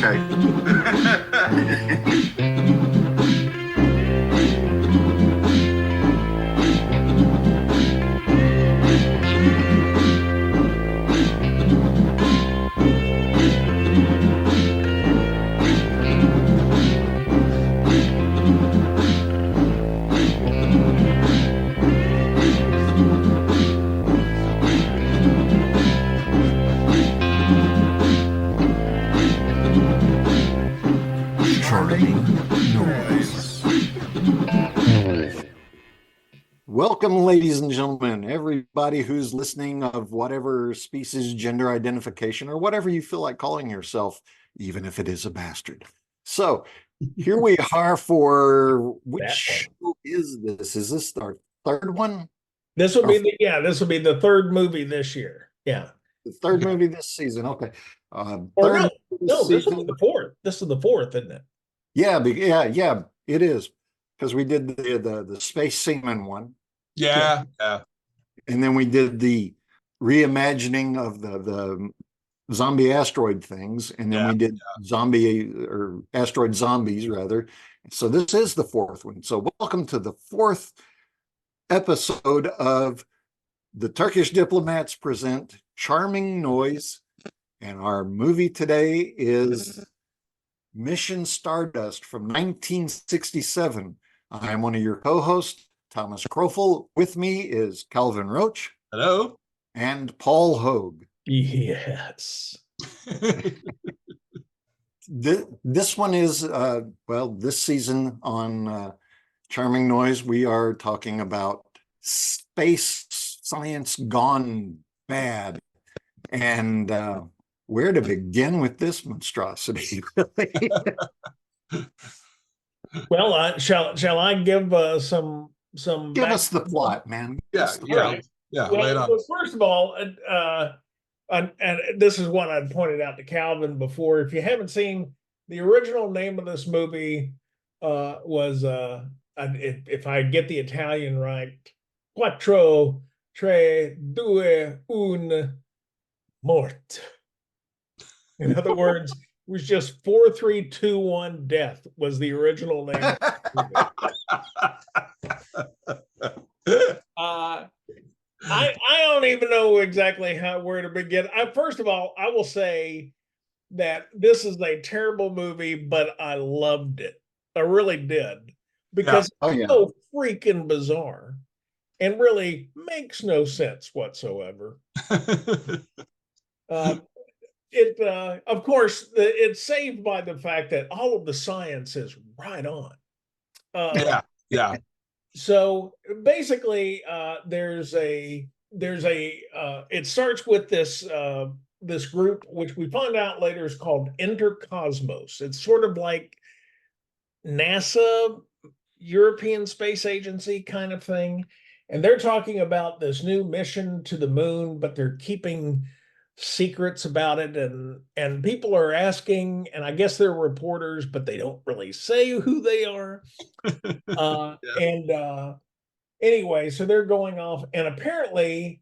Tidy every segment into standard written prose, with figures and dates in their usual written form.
Okay. Welcome, ladies and gentlemen, everybody who's listening of whatever species, gender identification, or whatever you feel like calling yourself, even if it is a bastard. So here we are for which show is this? Is this our third one? This will be this will be the third movie this year. Yeah. The third movie this season. Okay. No, this will be the fourth. This is the fourth, isn't it? Yeah, it is. Because we did the space seaman one. Yeah. And then we did the reimagining of the zombie asteroid things, and then we did asteroid zombies rather. So this is the fourth one. So welcome to the fourth episode of The Turkish Diplomats Present Charming Noise, and our movie today is Mission Stardust from 1967. I'm one of your co-hosts, Thomas Krofel. With me is Calvin Roach. Hello. And Paul Hogue. Yes. This one is, this season on Charming Noise, we are talking about space science gone bad. And where to begin with this monstrosity, really? Well, shall I give some give us the plot, man. Yeah. Well, first of all, and this is what I pointed out to Calvin before. If you haven't seen, the original name of this movie was if I get the Italian right, Quattro Tre Due Un Mort. In other words, it was just 4, 3, 2, 1 death was the original name. I don't even know exactly where to begin. First of all, I will say that this is a terrible movie, but I loved it. I really did, because it's so freaking bizarre and really makes no sense whatsoever. Of course, it's saved by the fact that all of the science is right on. So basically, it starts with this group, which we find out later is called Intercosmos. It's sort of like NASA, European Space Agency kind of thing. And they're talking about this new mission to the moon, but they're keeping secrets about it, and people are asking, and I guess they're reporters, but they don't really say who they are. Anyway, so they're going off, and apparently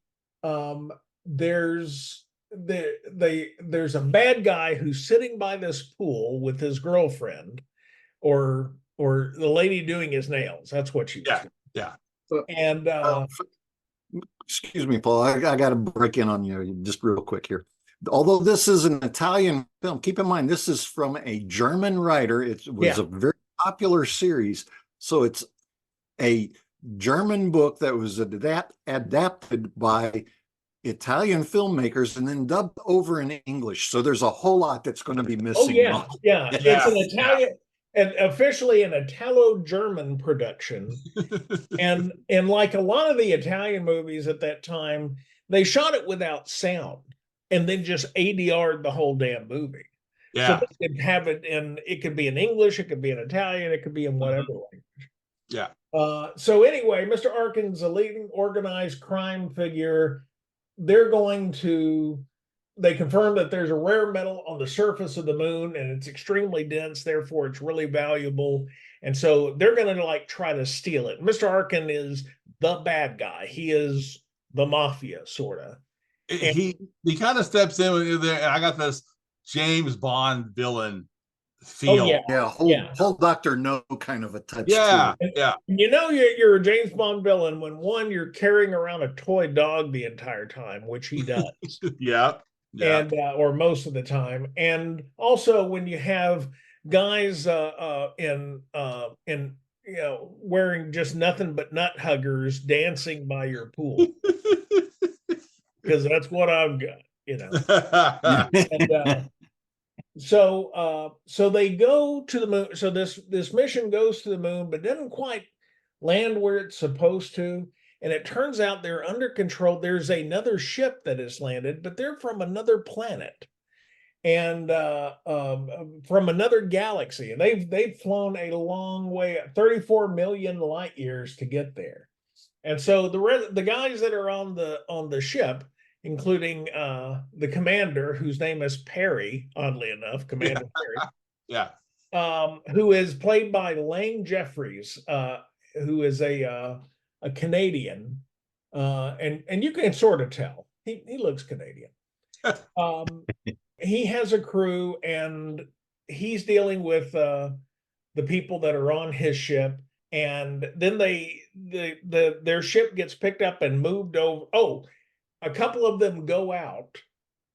there's a bad guy who's sitting by this pool with his girlfriend, or the lady doing his nails. That's what she was doing. And excuse me, Paul, I got to break in on you just real quick here. Although this is an Italian film, keep in mind, this is from a German writer. It was a very popular series. So it's a German book that was adapted by Italian filmmakers and then dubbed over in English. So there's a whole lot that's going to be missing. It's an Italian... and officially an Italo-German production. and like a lot of the Italian movies at that time, they shot it without sound and then just ADR'd the whole damn movie. So they could have it it could be in English, it could be in Italian, it could be in whatever language. So anyway, Mr. Arkin's a leading organized crime figure. They confirm that there's a rare metal on the surface of the moon, and it's extremely dense, therefore it's really valuable. And so they're going to try to steal it. Mr. Arkin is the bad guy. He is the mafia, sort of. He kind of steps in there, and I got this James Bond villain feel. Yeah. Whole Doctor No kind of a touch Yeah, to it. yeah. You know, you're a James Bond villain when one, you're carrying around a toy dog the entire time, which he does. Yeah, yeah. And or most of the time, and also when you have guys in wearing just nothing but nut huggers dancing by your pool, because that's what I've got, and so they go to the moon. So this mission goes to the moon, but doesn't quite land where it's supposed to. And it turns out they're under control. There's another ship that has landed, but they're from another planet and from another galaxy. And they've flown a long way, 34 million light years to get there. And so the guys that are on the ship, including the commander, whose name is Perry, oddly enough, Commander Perry, Yeah. who is played by Lane Jeffries, who is a Canadian, and you can sort of tell he looks Canadian. He has a crew, and he's dealing with the people that are on his ship, and then their ship gets picked up and moved over. Oh, a couple of them go out.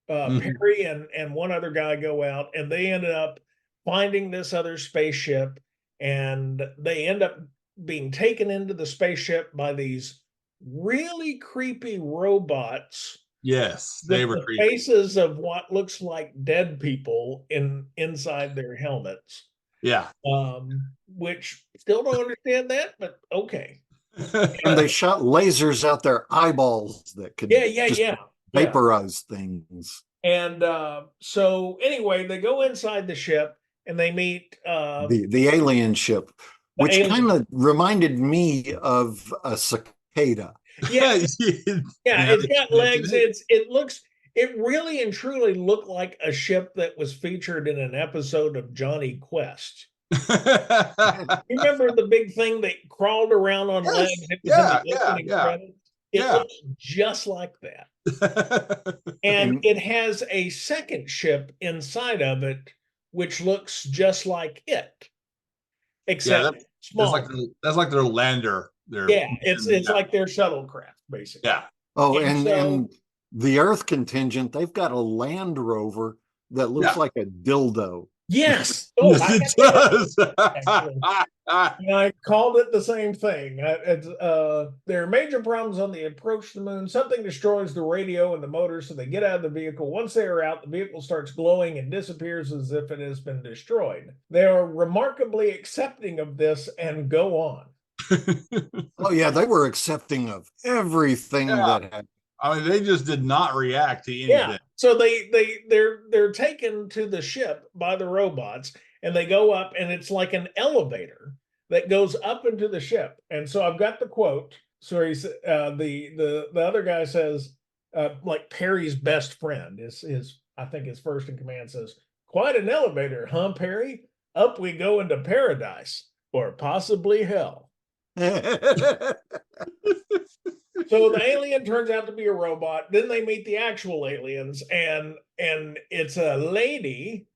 Perry and one other guy go out, and they ended up finding this other spaceship, and they end up being taken into the spaceship by these really creepy robots. Yes, they were The creepy. faces of what looks like dead people inside their helmets. Yeah. Which still don't understand that, but okay. And they shot lasers out their eyeballs that could vaporize things. And so anyway, they go inside the ship and they meet the alien ship, which kind of reminded me of a cicada. Yeah, it's got legs. It really and truly looked like a ship that was featured in an episode of Johnny Quest. You remember the big thing that crawled around on legs? It was It looks just like that. And it has a second ship inside of it, which looks just like it, except small. That's like their lander. It's like their shuttlecraft, basically. Yeah. Oh, and the Earth contingent, they've got a Land Rover that looks like a dildo. Yes. Oh, it does. I called it the same thing. There are major problems on the approach to the moon. Something destroys the radio and the motor, so they get out of the vehicle. Once they are out, the vehicle starts glowing and disappears as if it has been destroyed. They are remarkably accepting of this and go on. Oh yeah, they were accepting of everything that happened. I mean, they just did not react to anything. Yeah. So they're taken to the ship by the robots, and they go up, and it's like an elevator that goes up into the ship. And so I've got the quote. So he's the other guy says, like Perry's best friend is I think his first in command says, "Quite an elevator, huh, Perry? Up we go into paradise, or possibly hell." So the alien turns out to be a robot. Then they meet the actual aliens, and it's a lady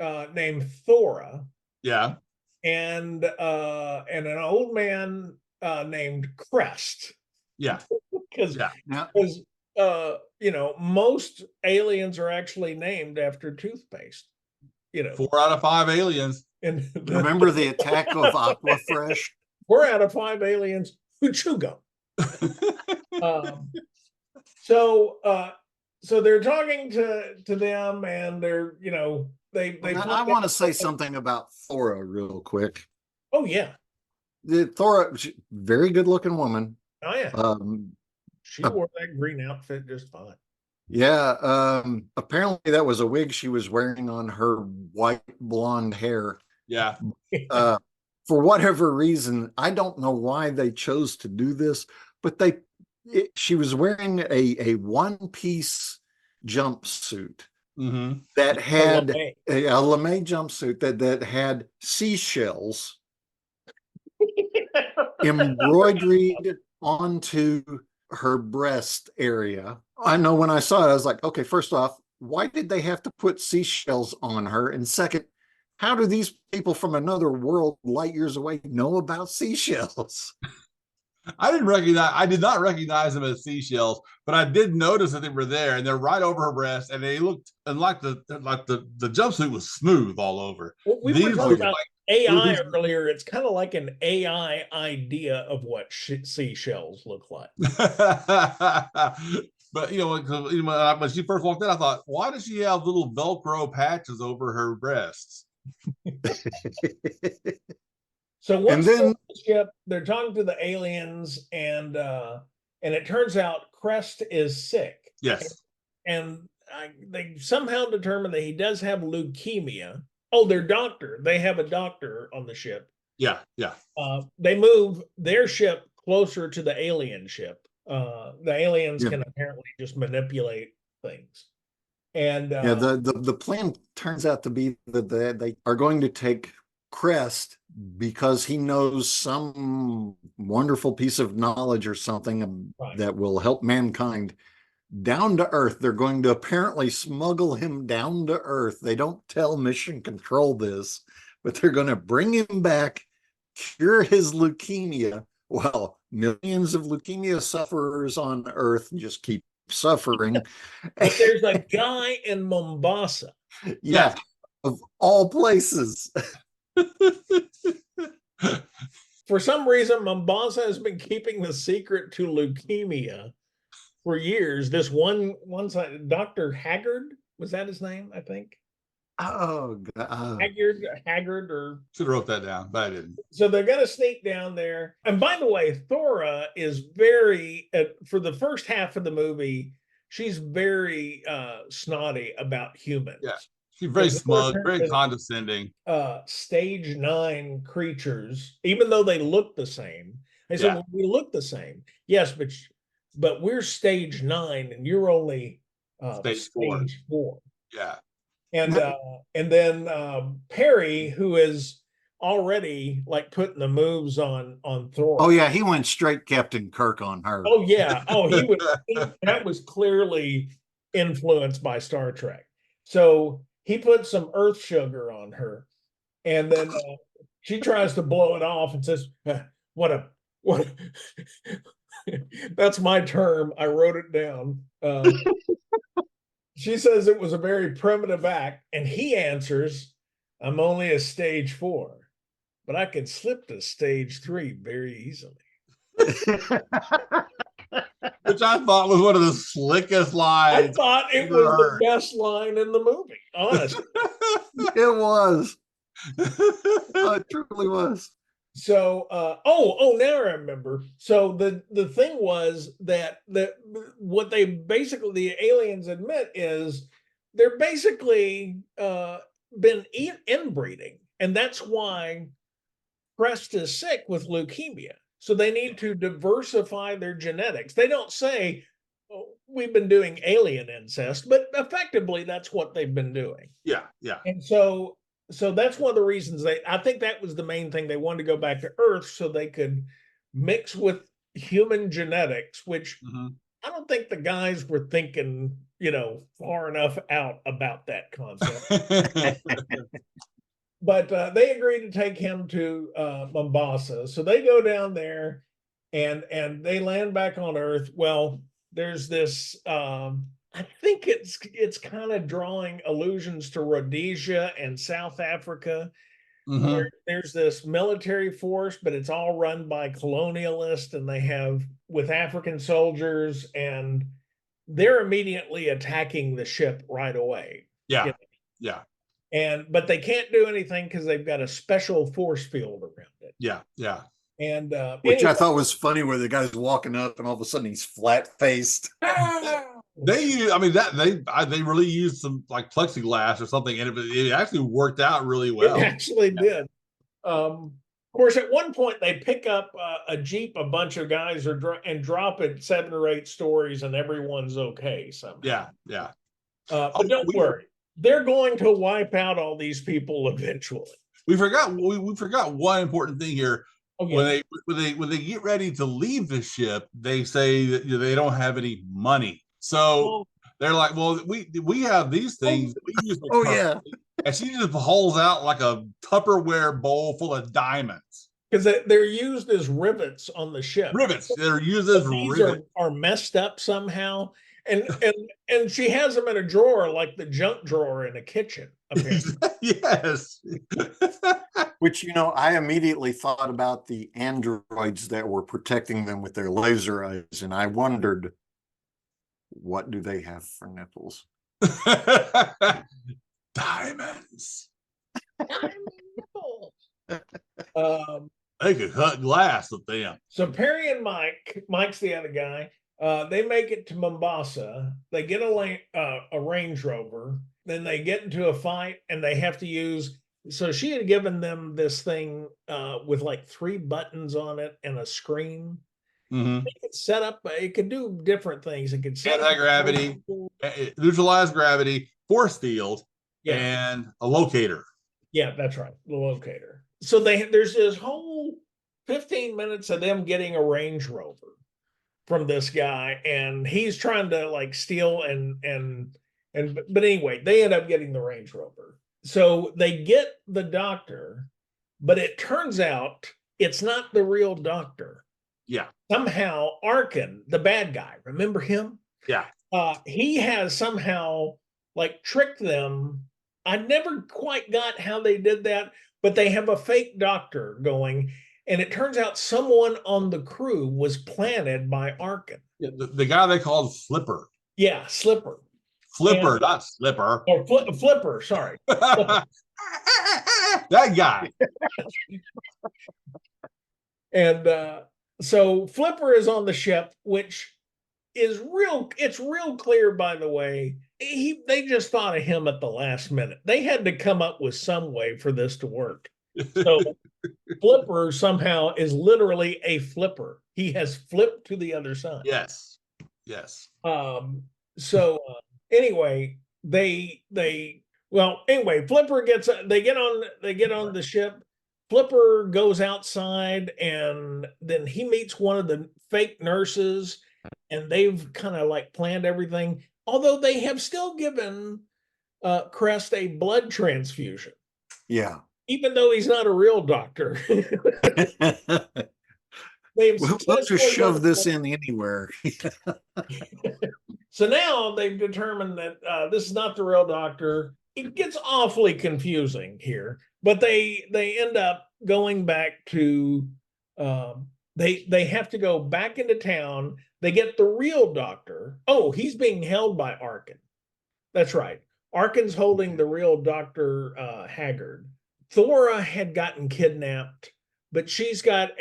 named Thora. Yeah. And an old man named Crest. Yeah. Because most aliens are actually named after toothpaste. 4 out of 5 aliens. And remember the attack of Aquafresh? 4 out of 5 aliens who chew gum. So they're talking to them, and they're I want to say something about Thora real quick. Oh yeah, Thora, very good looking woman. Oh yeah, she wore that green outfit just fine. Yeah, apparently that was a wig she was wearing on her white blonde hair. Yeah. For whatever reason, I don't know why they chose to do this, but she was wearing a one-piece jumpsuit that had a lame jumpsuit that had seashells embroidered onto her breast area. I know when I saw it, I was like, okay, first off, why did they have to put seashells on her? And second, how do these people from another world light years away know about seashells? I did not recognize them as seashells, but I did notice that they were there, and they're right over her breast, and they looked, and like the jumpsuit was smooth all over. Well, we These were talking look about like AI earlier. It's kind of like an AI idea of what seashells look like. But when she first walked in, I thought, why does she have little Velcro patches over her breasts? So once then the ship, they're talking to the aliens, and it turns out Crest is sick. Yes. And they somehow determine that he does have leukemia. Oh, their doctor. They have a doctor on the ship. Yeah, yeah. They move their ship closer to the alien ship. The aliens can apparently just manipulate things. And the plan turns out to be that they are going to take Crest because he knows some wonderful piece of knowledge or something that will help mankind down to Earth. They're going to apparently smuggle him down to Earth. They don't tell Mission Control this, but they're going to bring him back, cure his leukemia. Well, millions of leukemia sufferers on Earth just keep suffering. But there's a guy in Mombassa. Yeah, of all places. For some reason, Mombassa has been keeping the secret to leukemia for years. This one side, Dr. Haggard, was that his name? I think. Oh, God. Haggard, or should have wrote that down, but I didn't. So they're going to sneak down there. And by the way, Thora is very, for the first half of the movie, she's very snotty about humans. Yeah. She's very smug, very condescending. Stage 9 creatures, even though they look the same. They said, well, we look the same. Yes, but we're stage 9 and you're only stage 4. Yeah. And then Perry, who is already like putting the moves on Thor. Oh yeah, he went straight Captain Kirk on her. Oh yeah. Oh, that was clearly influenced by Star Trek. So he put some earth sugar on her, and then she tries to blow it off and says, what that's my term. I wrote it down. She says it was a very primitive act, and he answers, I'm only a stage 4, but I can slip to stage 3 very easily. Which I thought was one of the slickest lines. I thought it was the best line in the movie, honestly. It was. It truly was. So, now I remember. So the thing was that what they basically, the aliens admit is they're basically been inbreeding, and that's why Crest is sick with leukemia. So they need to diversify their genetics. They don't say, oh, we've been doing alien incest, but effectively that's what they've been doing. Yeah, yeah. And so that's one of the reasons I think that was the main thing. They wanted to go back to Earth so they could mix with human genetics, which I don't think the guys were thinking, far enough out about that concept. But they agreed to take him to Mombassa. So they go down there and they land back on Earth. Well, there's this, I think it's kind of drawing allusions to Rhodesia and South Africa. Where there's this military force, but it's all run by colonialists, and they have with African soldiers, and they're immediately attacking the ship right away. Yeah, yeah. But they can't do anything because they've got a special force field around it. Yeah, yeah. And which I thought was funny, where the guy's walking up and all of a sudden he's flat faced. They really used some like plexiglass or something, and it actually worked out really well. It actually did. Of course, at one point they pick up a Jeep, a bunch of guys and drop it 7 or 8 stories, and everyone's okay somehow. Yeah, yeah. But don't worry. They're going to wipe out all these people eventually. We forgot one important thing here. Okay. When they get ready to leave the ship, they say that they don't have any money. So they're like, well, we have these things. We use And she just hauls out like a Tupperware bowl full of diamonds. Because they're used as rivets on the ship. Rivets. They're used as These rivets. are messed up somehow. And she has them in a drawer like the junk drawer in a kitchen, apparently. Yes. Which, I immediately thought about the androids that were protecting them with their laser eyes, and I wondered, what do they have for nipples? Diamonds. They could cut glass with them. So Perry and Mike's the other guy. They make it to Mombassa. They get a Range Rover. Then they get into a fight, and they have to use. So she had given them this thing with like 3 buttons on it and a screen. Mm-hmm. It could set up. It could do different things. It could set anti-gravity, neutralize gravity, force field, and a locator. Yeah, that's right, the locator. So there's this whole 15 minutes of them getting a Range Rover from this guy, and he's trying to like steal but anyway, they end up getting the Range Rover. So they get the doctor, but it turns out it's not the real doctor. Yeah. Somehow Arkin, the bad guy, remember him? Yeah. He has somehow like tricked them. I never quite got how they did that, but they have a fake doctor going, and it turns out someone on the crew was planted by Arkin. Yeah, the guy they called Flipper. Yeah, Slipper. Flipper, not Slipper. Or Flipper, sorry. Flipper. That guy. And so Flipper is on the ship, which is it's real clear, by the way. They just thought of him at the last minute. They had to come up with some way for this to work. So Flipper somehow is literally a flipper. He has flipped to the other side. Yes. So anyway, Flipper they get on the ship. Flipper goes outside, and then he meets one of the fake nurses, and they've kind of like planned everything. Although they have still given Crest a blood transfusion. Yeah. Even though he's not a real doctor. Let's just shove this in anywhere. So now they've determined that this is not the real doctor. It gets awfully confusing here, but they end up going back to they have to go back into town. They get the real doctor. Oh, he's being held by Arkin. That's right. Arkin's holding the real Dr. Haggard. Thora had gotten kidnapped, but she's got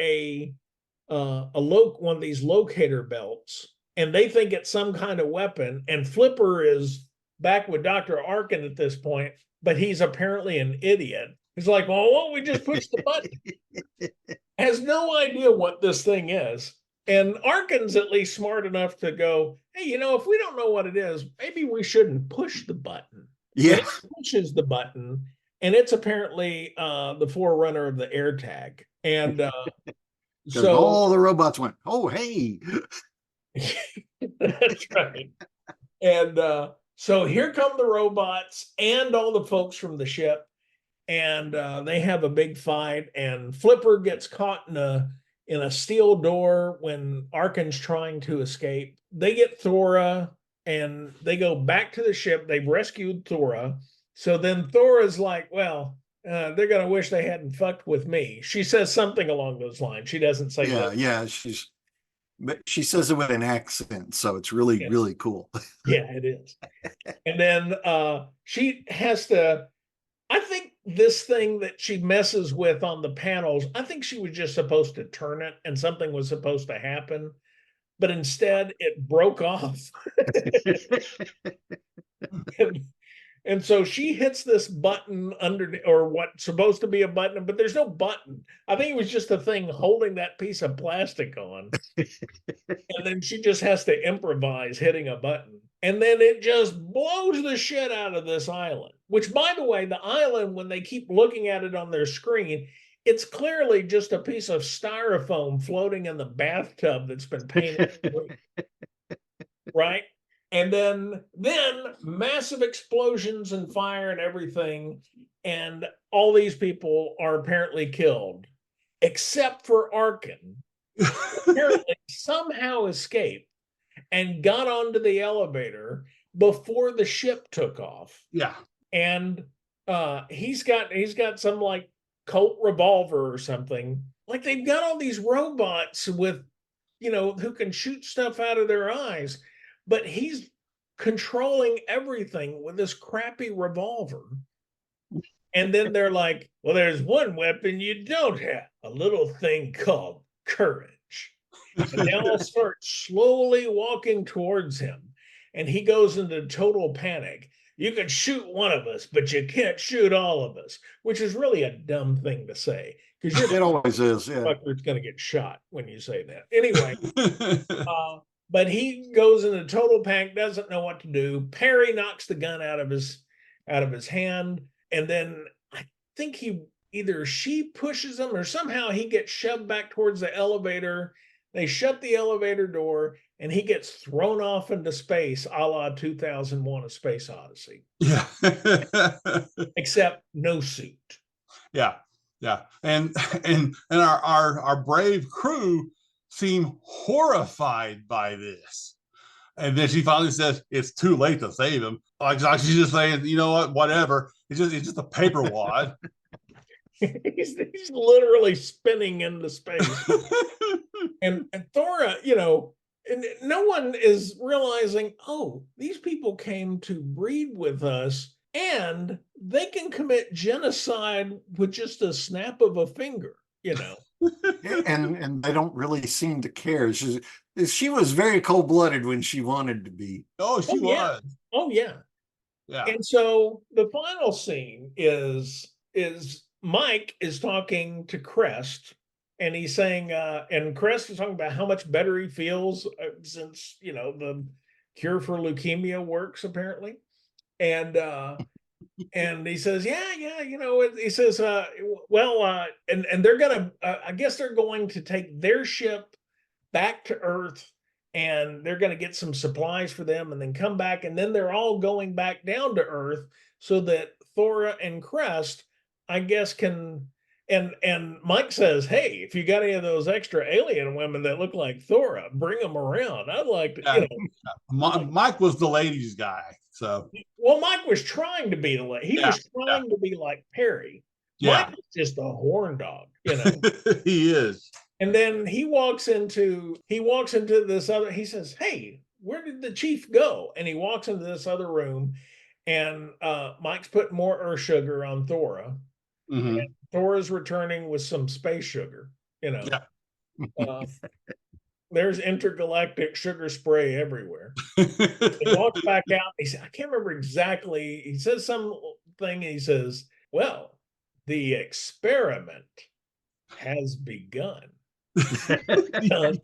one of these locator belts, and they think it's some kind of weapon. And Flipper is back with Dr. Arkin at this point, but he's apparently an idiot. He's like, well, why don't we just push the button? Has no idea what this thing is. And Arkin's at least smart enough to go, hey, if we don't know what it is, maybe we shouldn't push the button. Yeah. And he pushes the button, and it's apparently the forerunner of the AirTag. And so all the robots went, oh, hey. That's right. And so here come the robots and all the folks from the ship, and they have a big fight, and Flipper gets caught in a steel door when Arkin's trying to escape. They get Thora, and they go back to the ship. They've rescued Thora. So then Thora's like, well, they're going to wish they hadn't fucked with me. She says something along those lines. She doesn't say that. Yeah. But she says it with an accent, so it's really, really cool. Yeah, it is. And then she has to, I think this thing that she messes with on the panels, I think she was just supposed to turn it and something was supposed to happen, but instead it broke off. And so she hits this button under, or what's supposed to be a button, but there's no button. I think it was just a thing holding that piece of plastic on. And then she just has to improvise hitting a button. And then it just blows the shit out of this island, which, by the way, the island, when they keep looking at it on their screen, it's clearly just a piece of styrofoam floating in the bathtub that's been painted. Right? And then massive explosions and fire and everything, and all these people are apparently killed, except for Arkin. Apparently somehow escaped and got onto the elevator before the ship took off. Yeah. And he's got some like Colt revolver or something. Like they've got all these robots with, who can shoot stuff out of their eyes, but he's controlling everything with this crappy revolver. And then they're like, well, there's one weapon you don't have, a little thing called courage. And they all start slowly walking towards him. And he goes into total panic. You can shoot one of us, but you can't shoot all of us, which is really a dumb thing to say. Because it always is. Yeah. Fucker's going to get shot when you say that. Anyway, but he goes into total panic, doesn't know what to do. Perry knocks the gun out of his hand, and then I think she pushes him or somehow he gets shoved back towards the elevator. They shut the elevator door, and he gets thrown off into space, a la 2001: A Space Odyssey. Yeah. Except no suit. Yeah. Yeah. And our brave crew seem horrified by this. And then she finally says it's too late to save him. Like she's just saying, you know what, whatever. It's just a paper wad. he's literally spinning into space. and Thora, and no one is realizing, oh, these people came to breed with us, and they can commit genocide with just a snap of a finger, and they don't really seem to care. She was very cold-blooded when she wanted to be. Oh, she was. Oh, yeah. Yeah. And so the final scene is Mike is talking to Crest, and he's saying, and Crest is talking about how much better he feels since, the cure for leukemia works, apparently. And he says, he says, and they're going to, I guess they're going to take their ship back to Earth, and they're going to get some supplies for them and then come back. And then they're all going back down to Earth so that Thora and Crest, I guess, can, and Mike says, hey, if you got any of those extra alien women that look like Thora, bring them around. I'd like to, Mike was the ladies guy. So, well, Mike was trying to be he was trying to be like Perry. Yeah. Mike is just a horn dog, He is. And then he walks into this other, he says, hey, where did the chief go? And he walks into this other room, and Mike's putting more earth sugar on Thora. Mm-hmm. And Thora's returning with some space sugar, Yeah. There's intergalactic sugar spray everywhere. He walks back out. He said, I can't remember exactly. He says something. He says, well, the experiment has begun. Yeah. And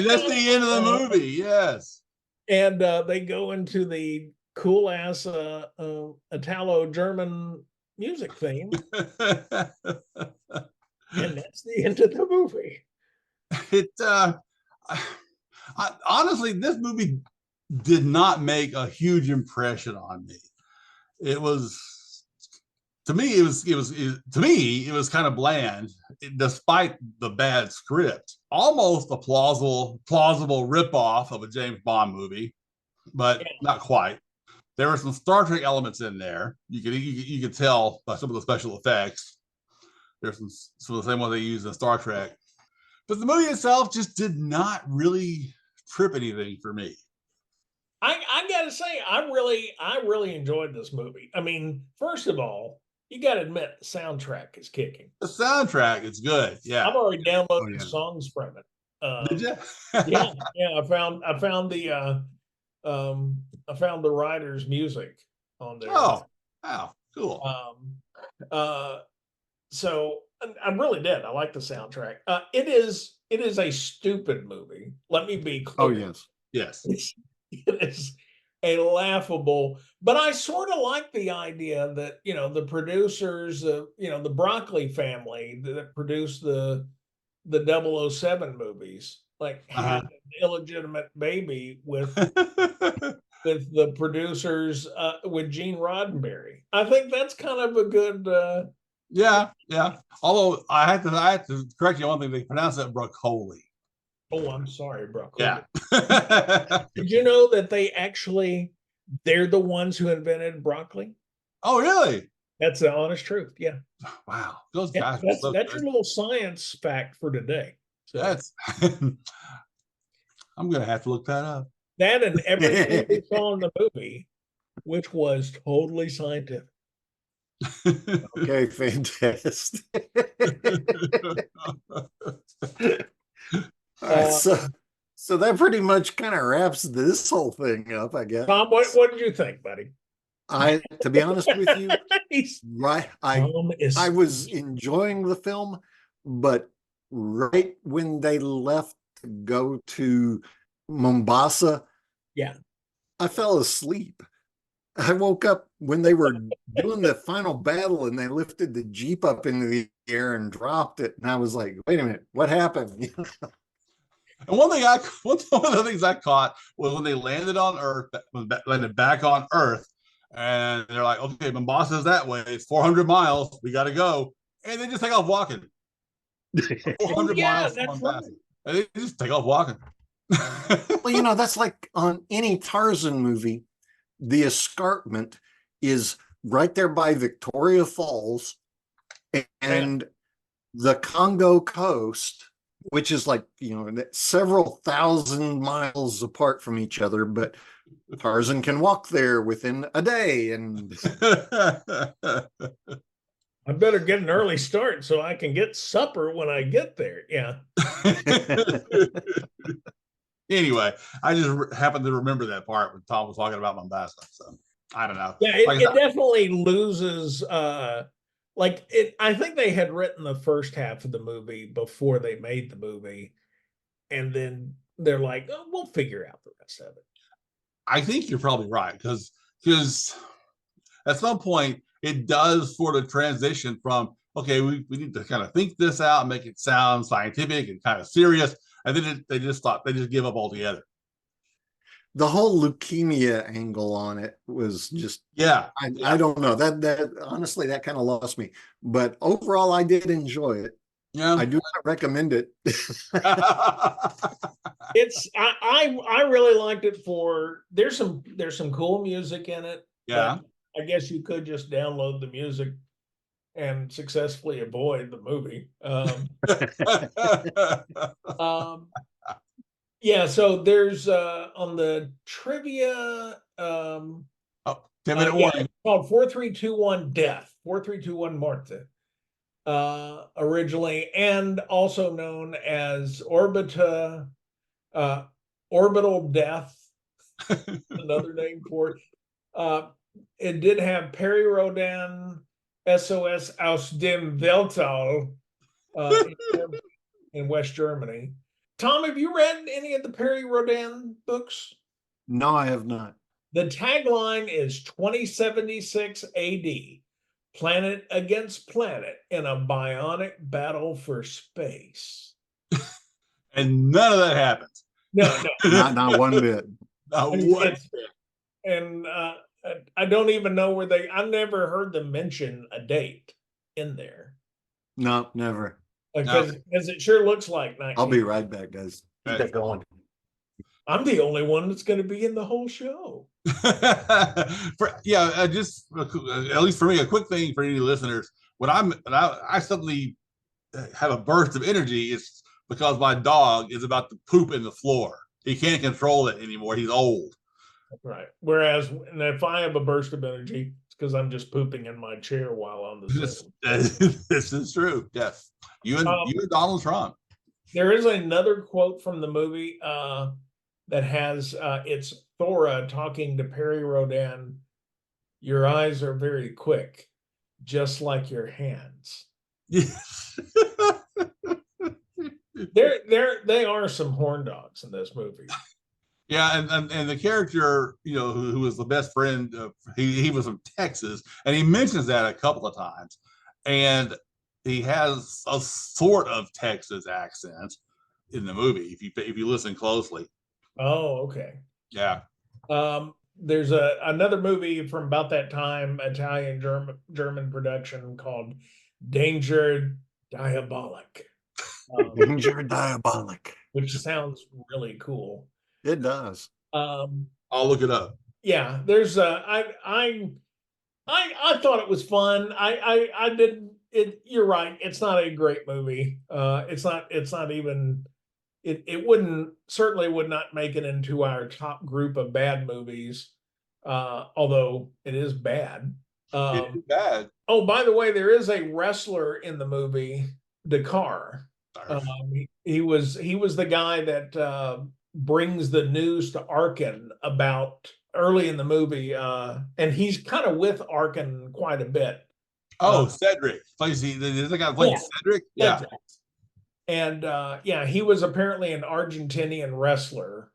that's the end of the movie. Yes. And they go into the cool ass Italo German music theme. And that's the end of the movie. Honestly, this movie did not make a huge impression on me. It was kind of bland, despite the bad script. Almost a plausible ripoff of a James Bond movie, but not quite. There were some Star Trek elements in there. You could tell by some of the special effects. There's some of the same ones they use in Star Trek. But the movie itself just did not really trip anything for me. I gotta say, I really enjoyed this movie. I mean, first of all, you gotta admit the soundtrack is kicking. The soundtrack is good. Yeah, I've already downloaded songs from it. Did you? yeah. I found the writer's music on there. Oh, wow, cool. So I really did. I like the soundtrack. It is a stupid movie. Let me be clear. Oh, yes. It is a laughable, but I sort of like the idea that, the producers, the Broccoli family that produced the 007 movies, like had an illegitimate baby with the producers with Gene Roddenberry. I think that's kind of a good yeah. Although I had to correct you on one thing, they pronounce that broccoli. oh, I'm sorry, broccoli. Yeah. Did you know that they're the ones who invented broccoli? Oh, really? That's the honest truth. Yeah. Wow. Those Yeah, guys are so that's good. your little science fact for today. So That's I'm gonna have to look that up. that and everything we saw in the movie, which was totally scientific. Okay, fantastic. All right, so that pretty much kind of wraps this whole thing up, I guess. Tom, what did you think, buddy? To be honest with you, He's- right, I was enjoying the film, but right when they left to go to Mombassa, yeah, I fell asleep. I woke up when they were doing the final battle and they lifted the Jeep up into the air and dropped it. And I was like, wait a minute, what happened? And one of the things I caught was when they landed on Earth, landed back on Earth, and they're like, okay, Mombassa's that way. It's 400 miles. We got to go. And they just take off walking. 400 miles from Mombassa. Right. And they just take off walking. Well, that's like on any Tarzan movie, the escarpment is right there by Victoria Falls and the Congo coast, which is like, several thousand miles apart from each other, but Tarzan can walk there within a day. And I better get an early start so I can get supper when I get there. Yeah. Anyway, I just happened to remember that part when Tom was talking about Mombasa. So I don't know. Yeah, it definitely loses I think they had written the first half of the movie before they made the movie, and then they're like, oh, we'll figure out the rest of it. I think you're probably right, because at some point it does sort of transition from, okay, we need to kind of think this out and make it sound scientific and kind of serious, and then they just give up altogether. The whole leukemia angle on it was just, I don't know, that honestly, that kind of lost me, but overall I did enjoy it. Yeah, I do not recommend it. I really liked it for there's some cool music in it. Yeah, I guess you could just download the music and successfully avoid the movie. Yeah, so there's on the trivia 10-minute warning. It's called 4321 Death, 4321 Morte, originally, and also known as orbital death, another name for it. It did have Perry Rhodan, SOS aus dem Weltall in West Germany. Tom, have you read any of the Perry Rhodan books? No, I have not. The tagline is 2076 AD, planet against planet in a bionic battle for space. And none of that happens. No. Not one bit. Not one bit. And I don't even know I've never heard them mention a date in there. No, never. Because it sure looks like 19. I'll be right back, guys. Keep going. I'm the only one that's going to be in the whole show. Just at least for me, a quick thing for any listeners. When I suddenly have a burst of energy, it's because my dog is about to poop in the floor. He can't control it anymore. He's old. Right. Whereas, and if I have a burst of energy, it's because I'm just pooping in my chair while on the Zoom. This is true. Yes. You and Donald Trump. There is another quote from the movie that has it's Thora talking to Perry Rhodan. Your eyes are very quick, just like your hands. Yes. They are some horn dogs in this movie. Yeah, and the character, who was the best friend, he was from Texas, and he mentions that a couple of times, and he has a sort of Texas accent, in the movie if you listen closely. Oh, okay. Yeah. There's another movie from about that time, Italian German production called Danger Diabolic, Danger Diabolic. which sounds really cool. It does. I'll look it up. Yeah, there's I thought it was fun. I didn't it. You're right. It's not a great movie. It's not even. It wouldn't certainly would not make it into our top group of bad movies. Although it is bad. It is bad. Oh, by the way, there is a wrestler in the movie, Dakar. He was the guy that brings the news to Arkin about early in the movie, and he's kind of with Arkin quite a bit. Oh, Cedric. Plays the guy playing Cedric? Yeah. Cedric. And yeah, he was apparently an Argentinian wrestler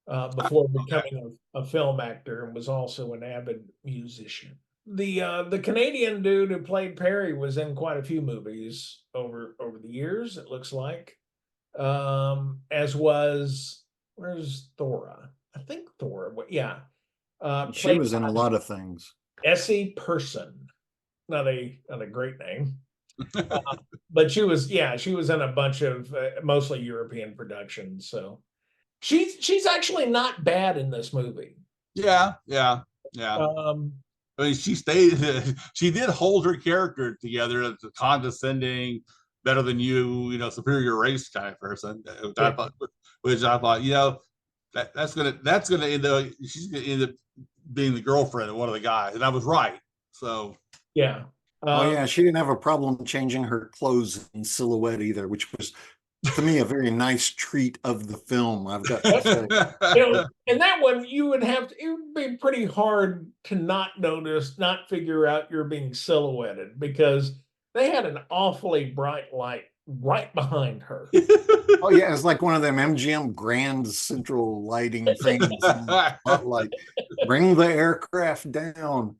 before becoming a film actor, and was also an avid musician. The Canadian dude who played Perry was in quite a few movies over the years, it looks like. As was, where's Thora? I think Thora, yeah. She was in a lot of things. Essie Person, not a great name. But she was in a bunch of mostly European productions. So she's actually not bad in this movie. Yeah. I mean, she stayed. She did hold her character together as a condescending, better than you, superior race kind of person. Which I thought, that's gonna end up. She's gonna end up being the girlfriend of one of the guys, and I was right. So yeah. Oh yeah, she didn't have a problem changing her clothes and silhouette either, which was to me a very nice treat of the film. I've got to say. And that one it would be pretty hard to not notice, not figure out you're being silhouetted, because they had an awfully bright light right behind her. Oh yeah, it's like one of them MGM grand central lighting things. Like, bring the aircraft down.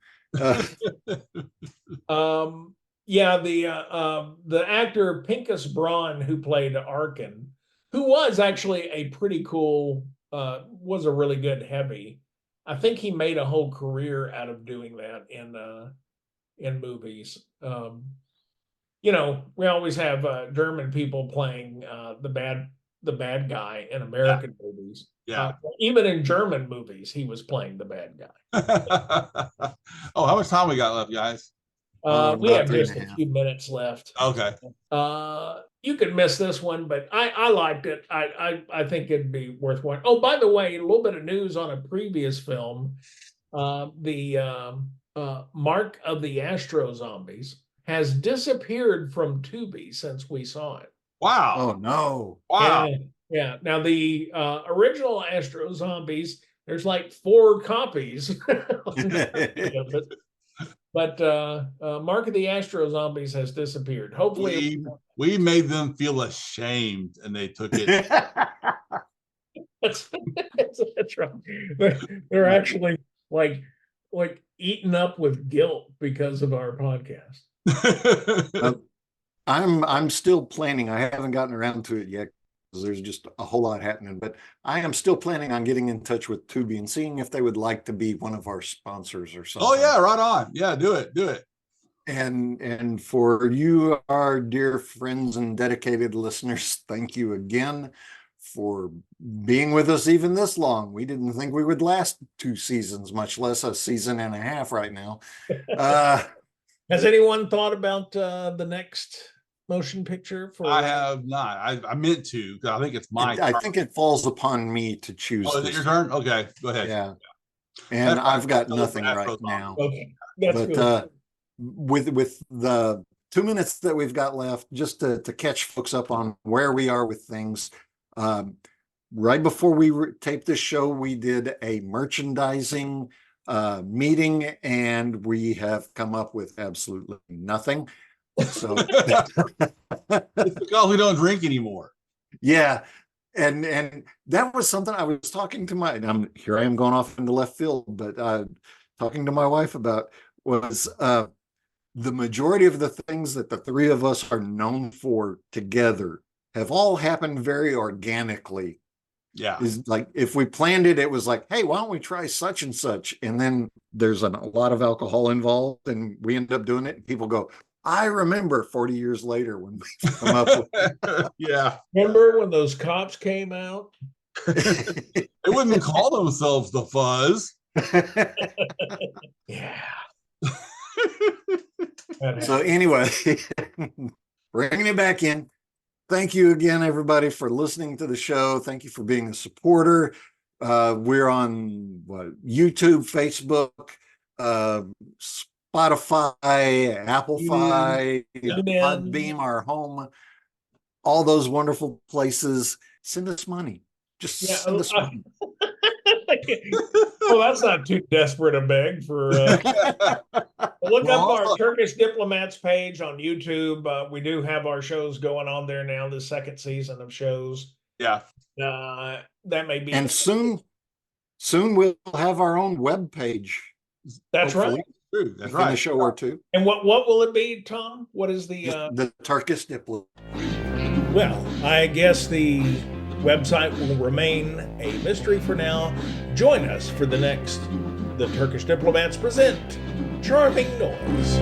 Yeah, the actor Pincus Braun, who played Arkin, who was actually a pretty cool, was a really good heavy. I think he made a whole career out of doing that in movies. We always have German people playing the bad guy in American movies. Yeah. Even in German movies, he was playing the bad guy. Oh, how much time we got left, guys? We have just a few minutes left. Okay. You could miss this one, but I liked it. I think it'd be worth watching. Oh, by the way, a little bit of news on a previous film. The Mark of the Astro Zombies has disappeared from Tubi since we saw it. Wow. Oh no. Wow. Yeah. Now the original Astro Zombies, there's like 4 copies. But Mark of the Astro Zombies has disappeared. Hopefully we made them feel ashamed and they took it. That's right. They're actually like eaten up with guilt because of our podcast. I'm still planning. I haven't gotten around to it yet because there's just a whole lot happening, but I am still planning on getting in touch with Tubi and seeing if they would like to be one of our sponsors or something. Oh yeah, right on. Yeah, do it. And for you, our dear friends and dedicated listeners, thank you again for being with us even this long. We didn't think we would last 2 seasons, much less a season and a half right now. Has anyone thought about the next motion picture? I have not. I meant to, because I think it's my turn. I think it falls upon me to choose. Oh, is it your turn? Okay, go ahead. Yeah. And I've got nothing right now. Okay. That's good. With the 2 minutes that we've got left, just to catch folks up on where we are with things. Right before we taped this show, we did a merchandising meeting, and we have come up with absolutely nothing. So it's because we don't drink anymore. Yeah. And that was something I was talking to I am going off into left field, but talking to my wife about was the majority of the things that the 3 of us are known for together have all happened very organically. Yeah. Is like if we planned it, it was like, hey, why don't we try such and such? And then there's a lot of alcohol involved, and we end up doing it. And people go, I remember 40 years later when we come up with Yeah. Remember when those cops came out? They wouldn't call themselves the Fuzz. Yeah. So anyway, bringing it back in. Thank you again, everybody, for listening to the show. Thank you for being a supporter. We're on YouTube, Facebook, Spotify, Applefy, Podbeam, our home, all those wonderful places. Send us money. Just send us money. Well, that's not too desperate a beg for. Look up our Turkish Diplomats page on YouTube. We do have our shows going on there now, the second season of shows. Yeah. That may be. And soon we'll have our own web page. That's hopefully. right. That's right. In a show or two. And what will it be, Tom? What is the Turkish Diplomat? Well, I guess the website will remain a mystery for now. Join us for the next The Turkish Diplomats present Charming Noise.